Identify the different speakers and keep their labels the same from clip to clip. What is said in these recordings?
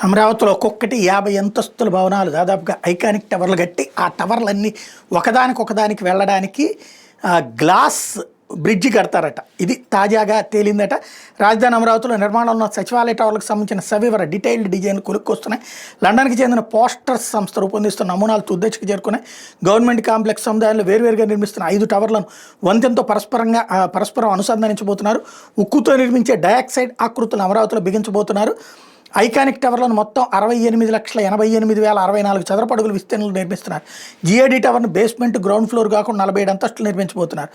Speaker 1: అమరావతిలో ఒక్కొక్కటి 50 అంతస్తుల భవనాలు దాదాపుగా ఐకానిక్ టవర్లు కట్టి ఆ టవర్లన్నీ ఒకదానికి వెళ్ళడానికి గ్లాస్ బ్రిడ్జి కడతారట. ఇది తాజాగా తేలిందట. రాజధాని అమరావతిలో నిర్మాణంలో ఉన్న సచివాలయ టవర్లకు సంబంధించిన సవివర డీటెయిల్డ్ డిజైన్ కొనుక్కొస్తున్నాయి. లండన్కి చెందిన పోస్టర్స్ సంస్థ రూపొందిస్తున్న నమూనాలు తుద్దెచ్చుకు చేరుకున్నాయి. గవర్నమెంట్ కాంప్లెక్స్ సముదాయంలో వేరువేరుగా నిర్మిస్తున్న 5 టవర్లను వంతెనతో పరస్పరం అనుసంధానించబోతున్నారు. ఉక్కుతో నిర్మించే డయాక్సైడ్ ఆకృతులను అమరావతిలో బిగించబోతున్నారు. ఐకానిక్ టవర్లను మొత్తం 68,88,064 చదరపు అడుగుల విస్తీర్ణంలో నిర్మిస్తున్నారు. జిఏడి టవర్ను బేస్మెంట్, గ్రౌండ్ ఫ్లోర్ కాకుండా 47 అంతస్తులు నిర్మించబోతున్నారు.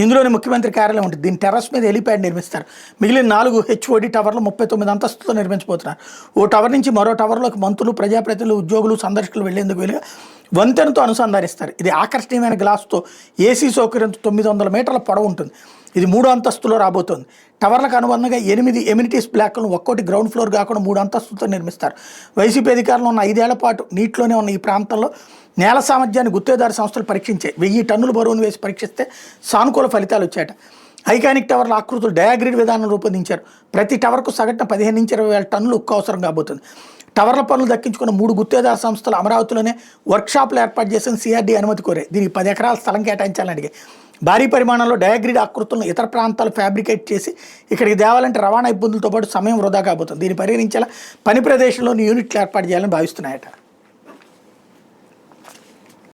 Speaker 1: ఇందులోని ముఖ్యమంత్రి కార్యాలయం ఉంటుంది. దీని టెర్రస్ మీద హెలిప్యాడ్ నిర్మిస్తారు. మిగిలిన 4 హెచ్ఓడి టవర్లు 39 అంతస్తులతో నిర్మించబోతున్నారు. ఓ టవర్ నుంచి మరో టవర్లోకి మంత్రులు, ప్రజాప్రతినిధులు, ఉద్యోగులు, సందర్శకులు వెళ్లేందుకు వీలుగా వంతెనతో అనుసంధానిస్తారు. ఇది ఆకర్షణీయమైన గ్లాస్తో ఏసీ సౌకర్యంతో 900 మీటర్ల పొడవు ఉంటుంది. ఇది 3 అంతస్తులో రాబోతోంది. టవర్లకు అనుబంధంగా 8 ఎమ్యూనిటీస్ బ్లాక్లను ఒక్కోటి గ్రౌండ్ ఫ్లోర్ కాకుండా 3 అంతస్తులతో నిర్మిస్తారు. వైసీపీ అధికారంలో ఉన్న 5 ఏళ్ల పాటు నీటిలోనే ఉన్న ఈ ప్రాంతంలో నేల సామర్థ్యాన్ని గుత్తేదారు సంస్థలు పరీక్షించాయి. 1000 టన్నుల బరువును వేసి పరీక్షిస్తే సానుకూల ఫలితాలు వచ్చాయట. ఐకానిక్ టవర్ల ఆకృతులు డయాగ్రిడ్ విధానం రూపొందించారు. ప్రతి టవర్కు సగటున 15 నుంచి 20 వేల టన్నులు ఉక్కు అవసరం కాబోతుంది. టవర్ల పనులు దక్కించుకున్న 3 గుత్తేదారు సంస్థలు అమరావతిలోనే వర్క్షాప్లు ఏర్పాటు చేసిన సిఆర్డీ అనుమతి కోరాయి. దీనికి 10 ఎకరాల స్థలం కేటాయించాలని అడిగాయి. భారీ పరిమాణంలో డయాగ్రిడ్ ఆకృతులను ఇతర ప్రాంతాలు ఫ్యాబ్రికేట్ చేసి ఇక్కడికి తేవాలంటే రవాణా ఇబ్బందులతో పాటు సమయం వృధా కాబోతుంది. దీన్ని పరిగణించేలా పని ప్రదేశంలోని యూనిట్లు ఏర్పాటు చేయాలని భావిస్తున్నాయట.